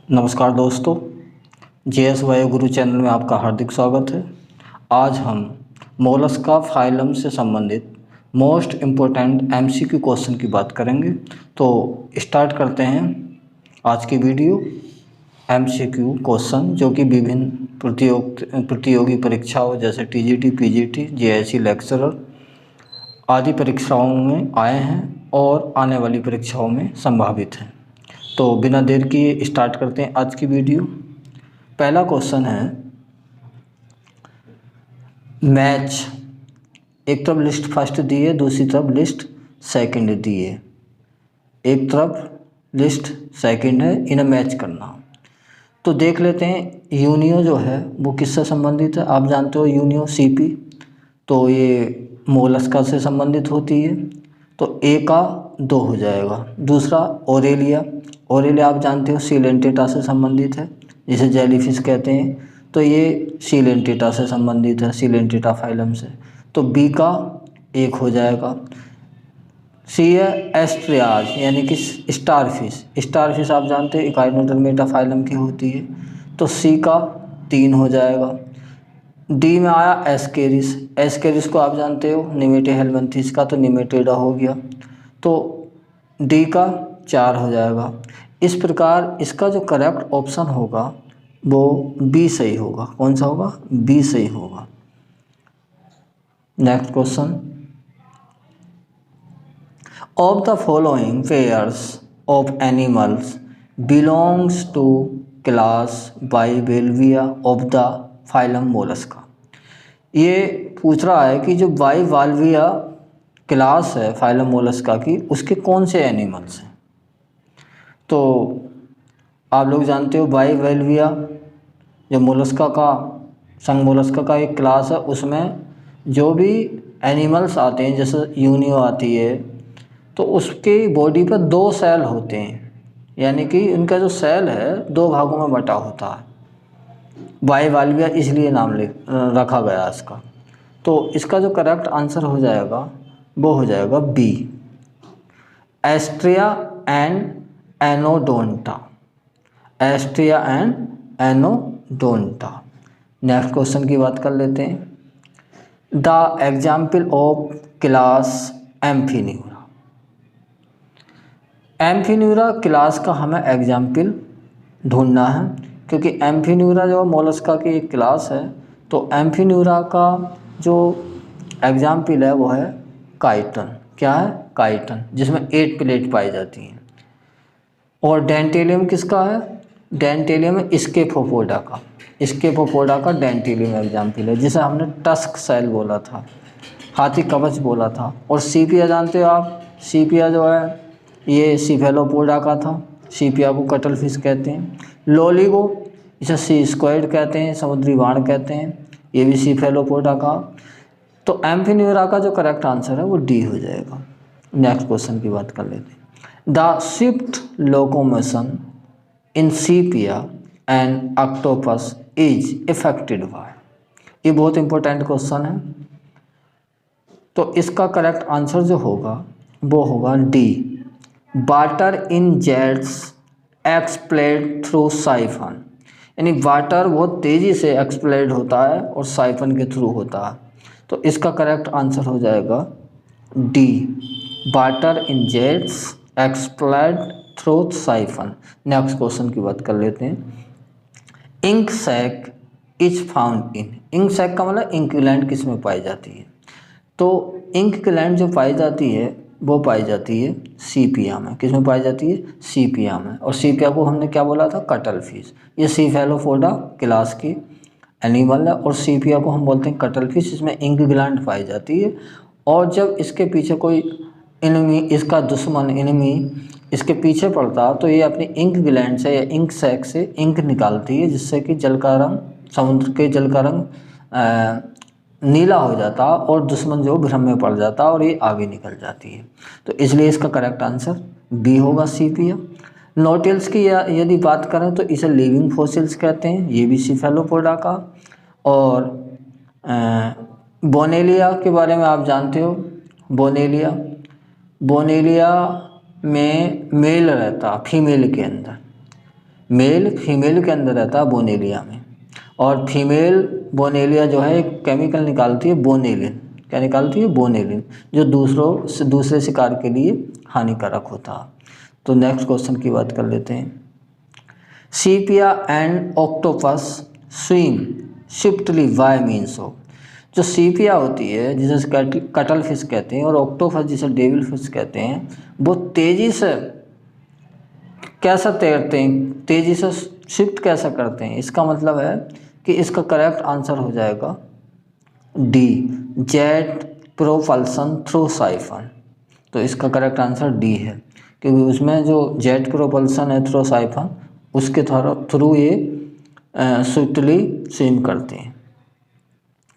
नमस्कार दोस्तों, जेएस वायु गुरु चैनल में आपका हार्दिक स्वागत है। आज हम मोलस्का फाइलम से संबंधित मोस्ट इम्पोर्टेंट एमसीक्यू क्वेश्चन की बात करेंगे। तो स्टार्ट करते हैं आज की वीडियो। एमसीक्यू क्वेश्चन जो कि विभिन्न प्रतियोगी परीक्षाओं जैसे टीजीटी, पीजीटी, जेएससी लेक्चरर आदि परीक्षाओं में आए हैं और आने वाली परीक्षाओं में संभावित हैं। तो बिना देर किए स्टार्ट करते हैं आज की वीडियो। पहला क्वेश्चन है, मैच, एक तरफ लिस्ट फर्स्ट दी है, दूसरी तरफ लिस्ट सेकंड दी है। एक तरफ लिस्ट सेकंड है, इन्हें मैच करना। तो देख लेते हैं यूनियो जो है वो किससे संबंधित है। आप जानते हो यूनियो सीपी, तो ये मोलस्का से संबंधित होती है, तो ए का 2 हो जाएगा। दूसरा ओरेलिया, ओरेलिया आप जानते हो सीलेंटेटा से संबंधित है, जिसे जेलीफिश कहते हैं, तो ये सीलेंटेटा से संबंधित है, सीलेंटेटा फाइलम से, तो बी का 1 हो जाएगा। सी है एस्ट्रियाज यानी कि स्टारफिश, स्टारफिश आप जानते हैं इकाइनोडर्मेटा फाइलम की होती है, तो सी का 3 हो जाएगा। डी में आया एस्केरिस, एस्केरिस को आप जानते हो निमेटेहेलमिंथेस का, तो निमेटेडा हो गया, तो डी का 4 हो जाएगा। इस प्रकार इसका जो करेक्ट ऑप्शन होगा वो बी सही होगा। कौन सा होगा? बी सही होगा। Next question, of the following pairs of animals belongs to class bivalvia of the phylum mollusca. ये पूछ रहा है कि जो बाइवाल्विया क्लास है फाइलम मोलस्का की, उसके कौन से एनिमल्स हैं। तो आप लोग जानते हो बाइवेल्विया जो मोलस्का का संग मोलस्का का एक क्लास है, उसमें जो भी एनिमल्स आते हैं जैसे यूनियो आती है, तो उसके बॉडी पर 2 सेल होते हैं, यानी कि उनका जो सेल है 2 भागों में बटा होता है। बाइवाल्विया इसलिए नाम रखा गया इसका। तो इसका जो करेक्ट आंसर हो जाएगा वो हो जाएगा B, Ostrea and Anodonta, Ostrea and Anodonta. Next question की बात कर लेते हैं, the example of class Amphineura. Amphineura class का हमें एग्जाम्पल ढूंढना है, क्योंकि एम्फीन्यूरा जो मोलस्का की एक क्लास है, तो एम्फीन्यूरा का जो एग्जाम्पल है वो है काइटन। क्या है? काइटन, जिसमें 8 प्लेट पाई जाती हैं। और डेंटेलियम किसका है? डेंटेलियम स्केफोपोडा का, स्केफोपोडा का डेंटेलियम एग्जाम्पल है, जिसे हमने टस्क सेल बोला था, हाथी कवच बोला था। और सीपिया जानते हो आप, सीपिया जो है ये सीफेलोपोडा का था, सीपिया को कटल फिश कहते हैं। लोलिगो इसे सी स्क्वाइड कहते हैं, समुद्री बाण कहते हैं, ये भी सीफेलोपोडा का। तो एम्फीन्यूरा का जो करेक्ट आंसर है वो डी हो जाएगा। नेक्स्ट क्वेश्चन की बात कर लेते हैं, the swift locomotion in sepia and octopus is affected by. ये बहुत इंपॉर्टेंट क्वेश्चन है, तो इसका करेक्ट आंसर जो होगा वो होगा D, water in jets expelled through siphon. यानी वाटर बहुत तेज़ी से एक्सप्लेड होता है और साइफन के थ्रू होता है, तो इसका करेक्ट आंसर हो जाएगा D, water in jets expelled through siphon. Next question की बात कर लेते हैं, ink sac is found in. Ink sac का मतलब इंक ग्लैंड किस में पाई जाती है, तो इंक ग्लैंड जो पाई जाती है वो पाई जाती है सीपिया में। किस में पाई जाती है? सीपिया में। और सीपिया को हमने क्या बोला था? Cuttle fish. ये सीफेलोपोडा क्लास की एनिमल है, और सीपिया को हम बोलते हैं कटल फिश, इसमें इंक ग्लैंड पाई जाती है। और जब इसके पीछे कोई एनिमी, इसका दुश्मन एनिमी इसके पीछे पड़ता, तो ये अपनी इंक ग्लैंड से या इंक सैक से इंक निकालती है, जिससे कि जल का रंग, समुद्र के जल का रंग नीला हो जाता और दुश्मन जो भ्रम में पड़ जाता और ये आगे निकल जाती है। तो इसलिए इसका करेक्ट आंसर बी होगा, सीपिया। नोटिल्स की यदि बात करें तो इसे लिविंग फॉसिल्स कहते हैं, ये भी सीफेलोपोडा का। और बोनेलिया के बारे में आप जानते हो, बोनेलिया, बोनेलिया में मेल रहता फीमेल के अंदर, मेल फीमेल के अंदर रहता है बोनेलिया में, और फीमेल बोनेलिया जो है एक केमिकल निकालती है बोनेलिन। क्या निकालती है? बोनेलिन, जो दूसरे शिकार के लिए हानिकारक होता है। तो नेक्स्ट क्वेश्चन की बात कर लेते हैं। Sepia and octopus swim swiftly by means of. जो सीपिया होती है जिसे कटल फिश कहते हैं और ऑक्टोपस जिसे डेविल फिश कहते हैं, वो तेज़ी से कैसा तैरते हैं, तेज़ी से शिफ्ट कैसा करते हैं। इसका मतलब है कि इसका करेक्ट आंसर हो जाएगा D, jet propulsion through siphon. तो इसका करेक्ट आंसर डी है, क्योंकि उसमें जो जेट प्रोपल्सन है थ्रू साइफन, उसके थ्रू ये स्विफ्टली स्विम करते हैं।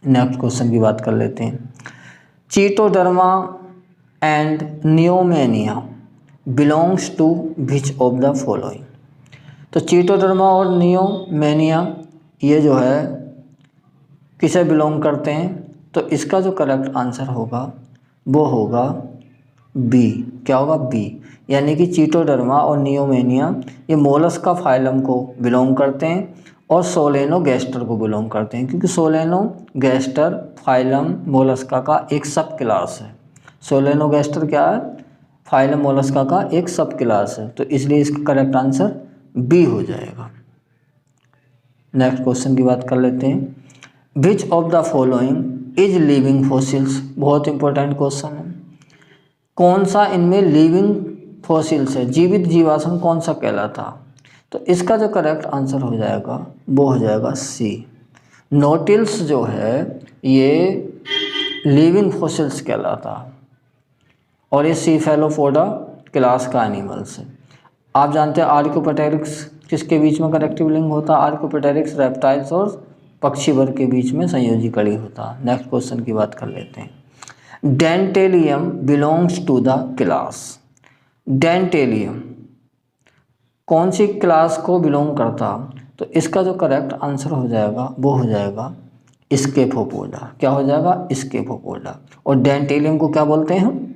नेक्स्ट क्वेश्चन की बात कर लेते हैं। Chaetoderma and Neomenia belongs to which of the following. तो चीटोडर्मा और नियोमेनिया ये जो है किसे बिलोंग करते हैं? तो इसका जो करेक्ट आंसर होगा वो होगा बी। क्या होगा? बी। यानी कि चीटोडर्मा और नियोमेनिया ये मोलस्का फाइलम को बिलोंग करते हैं और सोलेनोगैस्टर को बिलोंग करते हैं, क्योंकि सोलेनोगैस्टर फाइलम मोलस्का का एक सब क्लास है। सोलेनोगैस्टर क्या है? फाइलम मोलस्का का एक सब क्लास है, तो इसलिए इसका करेक्ट आंसर बी हो जाएगा। नेक्स्ट क्वेश्चन की बात कर लेते हैं। Which of the following is living fossils. बहुत इंपॉर्टेंट क्वेश्चन है। कौन सा इनमें लिविंग फॉसिल्स है, जीवित जीवाश्म कौन सा कहलाता? तो इसका जो करेक्ट आंसर हो जाएगा वो हो जाएगा सी। नोटिल्स जो है ये लिविंग फॉसिल्स कहलाता और ये सीफेलोपोडा क्लास का एनिमल्स है। आप जानते हैं आर्कियोप्टेरिक्स किसके बीच में कनेक्टिव लिंक होता है? आर्कियोप्टेरिक्स रेप्टाइल्स और पक्षी वर्ग के बीच में संयोजी कड़ी होता है। नेक्स्ट क्वेश्चन की बात कर लेते हैं। Dentalium belongs to the class. Dentalium कौन सी क्लास को बिलोंग करता? तो इसका जो करेक्ट आंसर हो जाएगा वो हो जाएगा स्केफोपोडा। क्या हो जाएगा? स्केफोपोडा। और डेंटेलियम को क्या बोलते हैं हम?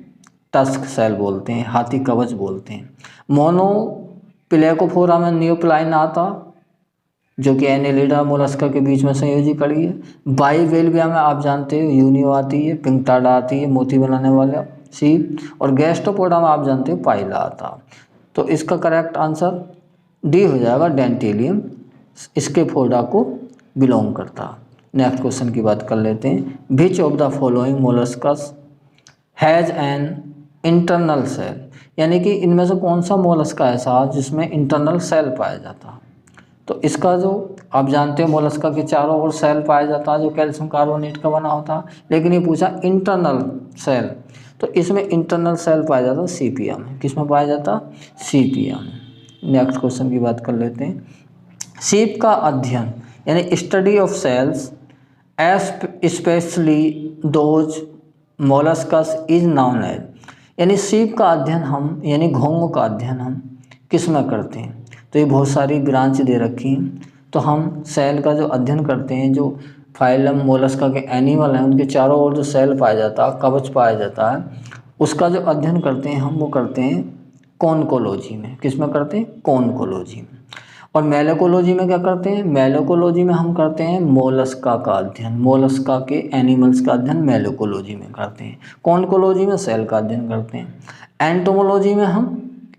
टस्क सेल बोलते हैं, हाथी कवच बोलते हैं। मोनोप्लेकोफोरा में नियोप्लाइन आता, जो कि एनेलिडा मोलस्का के बीच में संयोजी कड़ी है। बाइवेलविया में आप जानते हो यूनियो आती है, पिंकटाडा आती है, मोती बनाने वाला सीप, और गैस्ट्रोपोडा में आप जानते हो पाइला आता। तो इसका करेक्ट आंसर डी हो जाएगा, डेंटेलियम स्केफोडा को बिलोंग करता। नेक्स्ट क्वेश्चन की बात कर लेते हैं। Which of the following molluscs has an internal shell. यानी कि इनमें से कौन सा मोलस्का ऐसा जिसमें इंटरनल सेल पाया जाता? तो इसका जो आप जानते हो मोलस्का के चारों ओर सेल पाया जाता है जो कैल्शियम कार्बोनेट का बना होता है, लेकिन ये पूछा इंटरनल सेल, तो इसमें इंटरनल सेल पाया जाता है सीपिया में। किस में पाया जाता? सीपिया में। नेक्स्ट क्वेश्चन की बात कर लेते हैं। सीप का अध्ययन यानी study of shells specially those molluscs is known as. यानी सीप का अध्ययन हम यानी घोंघों का अध्ययन हम किस में करते हैं? तो ये बहुत सारी ब्रांच दे रखी हैं। तो हम सेल का जो अध्ययन करते हैं, जो फाइलम मोलस्का के एनिमल हैं उनके चारों ओर जो सेल पाया जाता है, कवच पाया जाता है, उसका जो अध्ययन करते हैं हम वो करते हैं कॉन्कोलॉजी में। किस में करते हैं? कॉन्कोलॉजी में। और मेलेकोलॉजी में क्या करते हैं? मेलेकोलॉजी में हम करते हैं मोलस्का का अध्ययन, मोलस्का के एनिमल्स का अध्ययन मेलेकोलॉजी में करते हैं। कॉन्कोलॉजी में सेल का अध्ययन करते हैं। एंटोमोलॉजी में हम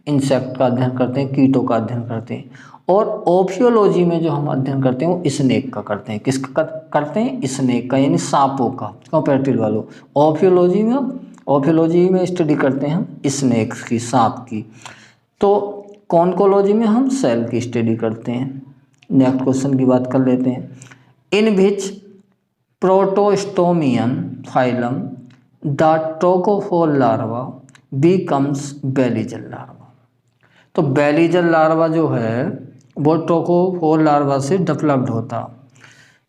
इंसेक्ट का अध्ययन करते हैं, कीटों का अध्ययन करते हैं। और ओफियोलॉजी में जो हम अध्ययन करते हैं वो स्नेक का करते हैं। किसका करते हैं? स्नेक का, यानी सांपों का, कंपैरेटिव वालों। ओफियोलॉजी में स्टडी करते हैं हम स्नेक्स की, सांप की। तो कॉन्कोलॉजी में हम सेल की स्टडी करते हैं। नेक्स्ट क्वेश्चन की बात कर लेते हैं। In which protostomian phylum the trochophore larva becomes veliger larva. तो बेलीजल लार्वा जो है वो ट्रोकोफोर लार्वा से डेवलप्ड होता।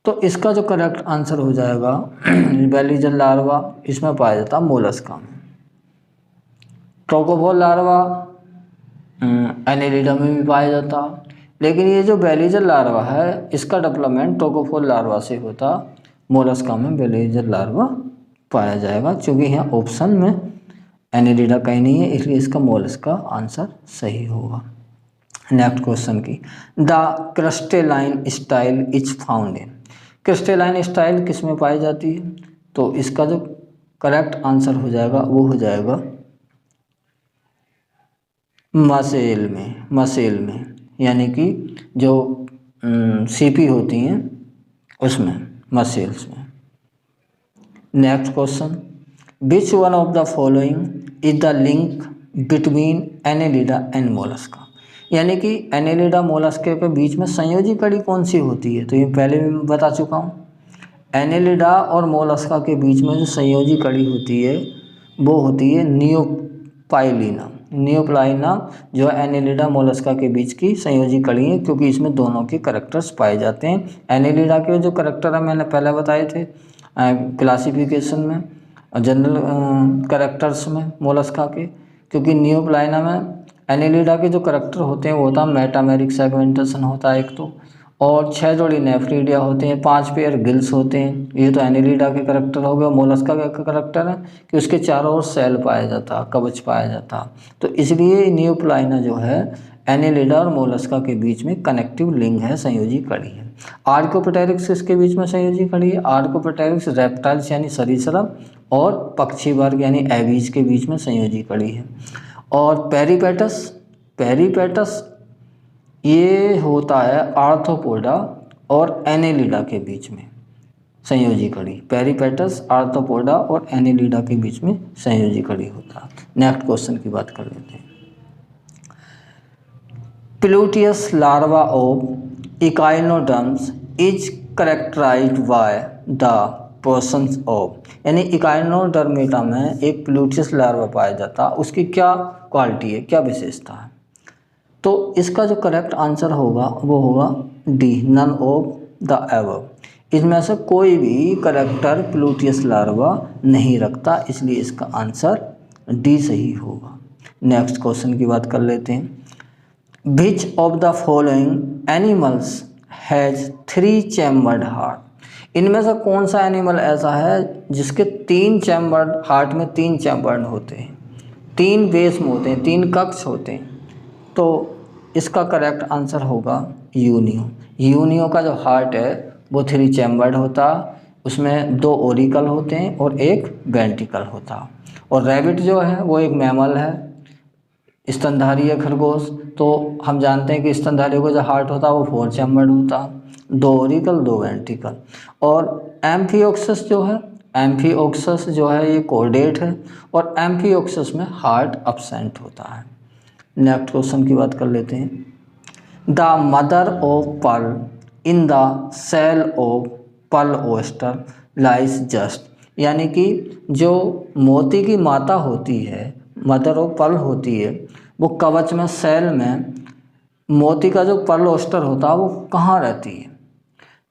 तो इसका जो करेक्ट आंसर हो जाएगा बेलीजल लार्वा इसमें पाया जाता मोलस्का में। ट्रोकोफोर लार्वा एनेलिडा में भी पाया जाता, लेकिन ये जो बेलीजल लार्वा है इसका डेवलपमेंट ट्रोकोफोर लार्वा से होता। मोलस्का में बेलीजल लार्वा पाया जाएगा। क्योंकि यहाँ ऑप्शन में एनेलिडा कहीं नहीं है, इसलिए इसका मोलस्का आंसर सही होगा। नेक्स्ट क्वेश्चन की, the crystalline style is found in, crystalline style किस में पाई जाती है? तो इसका जो करेक्ट आंसर हो जाएगा वो हो जाएगा मसेल में, मसेल में, यानी कि जो सीपी होती हैं उसमें, मसेल्स में। Next question, which one of the following is the link between Annelida and Mollusca, यानी कि एनेलिडा मोलस्का के बीच में संयोजी कड़ी कौन सी होती है? तो ये पहले भी मैं बता चुका हूँ, एनेलिडा और मोलस्का के बीच में जो संयोजी कड़ी होती है वो होती है नियोपाइलिना। नियोपाइलिना जो है एनेलिडा मोलस्का के बीच की संयोजी कड़ी है, क्योंकि इसमें दोनों के करैक्टर्स पाए जाते हैं। एनेलिडा के जो करैक्टर है मैंने पहले बताए थे क्लासिफिकेशन में, जनरल करैक्टर्स में मोलस्का के, क्योंकि नियोपाइलिना में एनेलिडा के जो करैक्टर होते हैं वो होता है मेटामेरिक सेगमेंटेशन होता है एक तो, और 6 जोड़ी नेफ्रिडिया होते हैं, 5 पेयर गिल्स होते हैं। ये तो एनेलिडा के करैक्टर हो गया। मोलस्का का करैक्टर है कि उसके चारों ओर सेल पाया जाता, कवच पाया जाता, तो इसलिए नियोपाइलिना जो है एनेलिडा और मोलस्का के बीच में कनेक्टिव लिंक है, संयोजी कड़ी है। आर्कोप्टेरिक्स इसके बीच में संयोजी कड़ी है। आर्कोप्टेरिक्स रेप्टाइल्स यानी सरीसृप और पक्षी वर्ग यानी एवीज के बीच में संयोजी कड़ी है। और पेरिपेटस, पेरिपेटस ये होता है आर्थ्रोपोडा और एनेलिडा के बीच में संयोजी कड़ी। पेरिपेटस आर्थ्रोपोडा और एनेलिडा के बीच में संयोजी कड़ी होता है। नेक्स्ट क्वेश्चन की बात कर लेते हैं, pluteus larva of echinoderms is characterized by the presence of, यानी इकाइनोडर्मेटा में एक प्लूटियस लार्वा पाया जाता है, उसकी क्या क्वालिटी है, क्या विशेषता है? तो इसका जो करेक्ट आंसर होगा वो होगा D, none of the above. इसमें से कोई भी करेक्टर प्लूटियस लार्वा नहीं रखता, इसलिए इसका आंसर डी सही होगा। नेक्स्ट क्वेश्चन की बात कर लेते हैं, which of the following animals has 3 chambered heart, इनमें से कौन सा एनिमल ऐसा है जिसके 3 चैम्बर्ड हार्ट में 3 चैम्बर्ड होते हैं, 3 बेस में होते हैं, 3 कक्ष होते हैं? तो इसका करेक्ट आंसर होगा यूनियो। यूनियो का जो हार्ट है वो 3 चैम्बर्ड होता, उसमें 2 ओरिकल होते हैं और 1 वेंट्रिकल होता। और रैबिट जो है वो एक मैमल है, स्तनधारी है खरगोश, तो हम जानते हैं कि स्तनधारी का जो हार्ट होता है वो 4 चैम्बर्ड होता, 2 ओरिकल 2 वेंट्रिकल। और एम्फिओक्सस जो है, एम्फिओक्सस जो है ये कोर्डेट है, और एम्फिओक्सस में हार्ट अब्सेंट होता है। नेक्स्ट क्वेश्चन की बात कर लेते हैं, the mother of pearl in the shell of pearl oyster lies just, यानी कि जो मोती की माता होती है, मदर ऑफ पर्ल होती है, वो कवच में, सेल में मोती का जो पर्ल ओस्टर होता है वो कहाँ रहती है?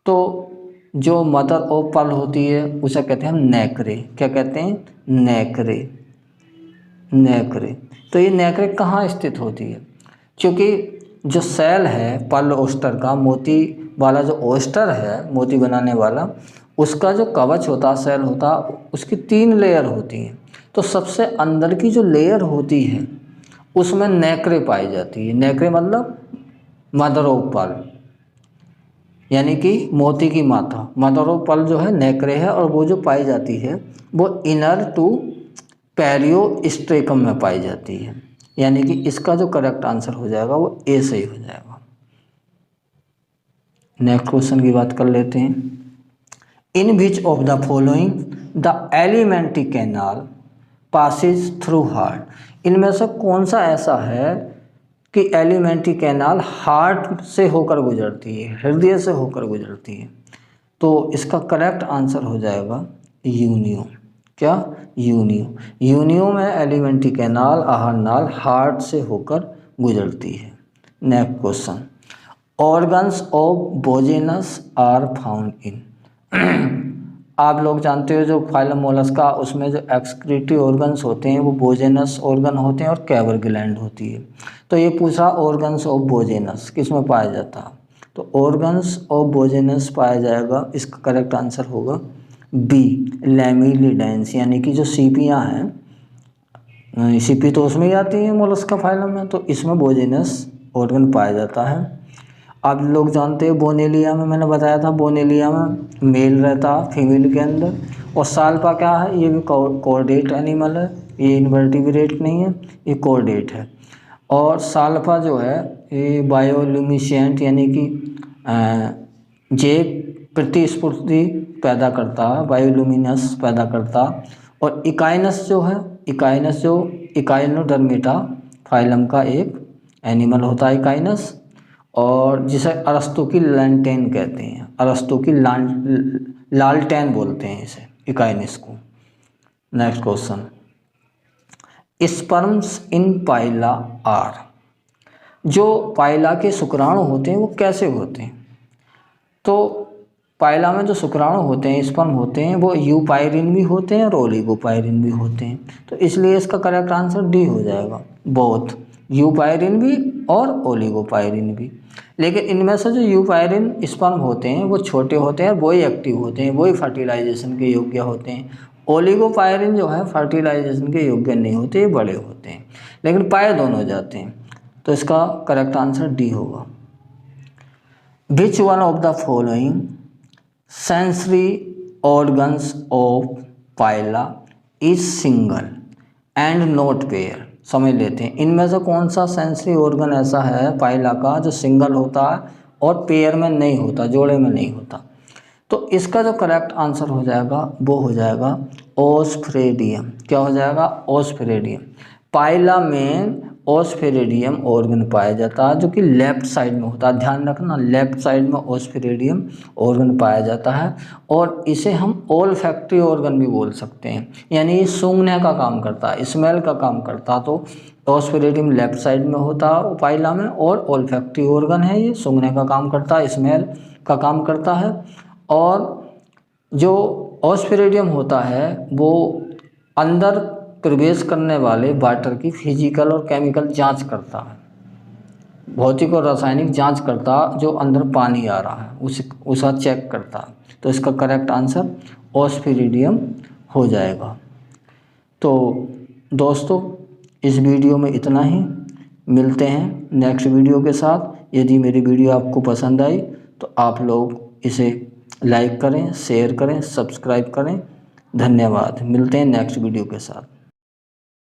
तो जो मदर ऑफ पर्ल होती है उसे कहते हैं नेक्रे। क्या कहते हैं? नेक्रे, नेक्रे। तो ये नेक्रे कहाँ स्थित होती है? क्योंकि जो सेल है पर्ल ओस्टर का, मोती वाला जो ओस्टर है मोती बनाने वाला, उसका जो कवच होता, सेल होता, उसकी 3 लेयर होती हैं। तो सबसे अंदर की जो लेयर होती है उसमें नेक्रे पाई जाती है। नेक्रे मतलब मदर ऑफ पर्ल, यानी कि मोती की माता, मदर ऑफ पर्ल जो है नेक्रे है, और वो जो पाई जाती है वो इनर टू पेरियोस्ट्रेकम में पाई जाती है, यानी कि इसका जो करेक्ट आंसर हो जाएगा वो ए सही हो जाएगा। नेक्स्ट क्वेश्चन की बात कर लेते हैं, in which of the following the alimentary canal passes through heart, इनमें से कौन सा ऐसा है कि एलिमेंट्री कैनाल हार्ट से होकर गुजरती है, हृदय से होकर गुजरती है? तो इसका करेक्ट आंसर हो जाएगा यूनियो। क्या? यूनियो। यूनियो में एलिमेंट्री कैनाल, आहार नाल हार्ट से होकर गुजरती है। Next question, organs of Bojanus are found in, आप लोग जानते हो जो फाइलम मोलस्का उसमें जो एक्सक्रीटरी ऑर्गन्स होते हैं वो बोजेनस ऑर्गन होते हैं और कैवर ग्लैंड होती है। तो ये पूछा ऑर्गन्स ऑफ बोजेनस किस में पाया जाता है? तो ऑर्गन्स ऑफ बोजेनस पाया जाएगा, इसका करेक्ट आंसर होगा बी, लैमिलिडेंस, यानी कि जो सीपियाँ हैं, सीपी तो उसमें ही आती है मोलस्का फाइलम में, तो इसमें बोजेनस ऑर्गन पाया जाता है। आप लोग जानते हैं बोनेलिया में, मैंने बताया था बोनेलिया में मेल रहता है फीमेल के अंदर। और साल्पा क्या है, ये भी कॉर्डेट एनिमल है, ये इनवर्टिब्रेट नहीं है, ये कॉर्डेट है। और साल्पा जो है ये बायोल्यूमिनेसेंट यानी कि जैव प्रतिस्फूर्ति पैदा करता है, बायोल्यूमिनस पैदा करता। और इकाइनस जो है, इकाइनस जो इकाइनोडर्मेटा फाइलम का एक एनिमल होता है इकाइनस, और जिसे अरस्तु की लैंटेन कहते हैं, अरस्तु की लालटेन बोलते हैं इसे, इकाइनस को। Next question, sperms in pila are, जो पाइला के शुक्राणु होते हैं वो कैसे होते हैं? तो पाइला में जो शुक्राणु होते हैं, स्पर्म होते हैं, वो यूपाइरिन भी होते हैं और ओलिगोपाइरिन भी होते हैं। तो इसलिए इसका करेक्ट आंसर डी हो जाएगा, बोथ, यूपाइरिन भी और ओलिगोपाइरिन भी। लेकिन इनमें से जो यूपाइरिन स्पर्म होते हैं वो छोटे होते हैं, वही एक्टिव होते हैं, वही फर्टिलाइजेशन के योग्य होते हैं। ओलिगोपाइरिन जो है फर्टिलाइजेशन के योग्य नहीं होते, ये बड़े होते हैं, लेकिन पाए दोनों जाते हैं। तो इसका करेक्ट आंसर डी होगा। Which one of the following sensory organs of Pila is single and not pair? समझ लेते हैं, इनमें से कौन सा सेंसरी ऑर्गन ऐसा है पाइला का जो सिंगल होता है और पेयर में नहीं होता, जोड़े में नहीं होता? तो इसका जो करेक्ट आंसर हो जाएगा वो हो जाएगा ओस्फेरेडियम। क्या हो जाएगा? ओस्फेरेडियम। पाइला में ओस्फेरेडियम ऑर्गन पाया जाता है जो कि लेफ्ट साइड में होता है, ध्यान रखना, लेफ्ट साइड में ओस्फेरेडियम ऑर्गन पाया जाता है। और इसे हम ओल्फैक्टरी ऑर्गन भी बोल सकते हैं, यानी ये सूंघने का काम करता है, स्मेल का काम करता। तो ओस्फेरेडियम लेफ्ट साइड में होता है पाइला में, और ओल्फैक्टरी ऑर्गन है, ये सूंघने का काम करता है, स्मेल का काम करता है। और जो ओस्फेरेडियम होता है वो अंदर प्रवेश करने वाले वाटर की फिजिकल और केमिकल जांच करता है, भौतिक और रासायनिक जांच करता, जो अंदर पानी आ रहा है उसका चेक करता। तो इसका करेक्ट आंसर ओस्फेरेडियम हो जाएगा। तो दोस्तों इस वीडियो में इतना ही, मिलते हैं नेक्स्ट वीडियो के साथ। यदि मेरी वीडियो आपको पसंद आई तो आप लोग इसे लाइक करें, शेयर करें, सब्सक्राइब करें। धन्यवाद, मिलते हैं नेक्स्ट वीडियो के साथ।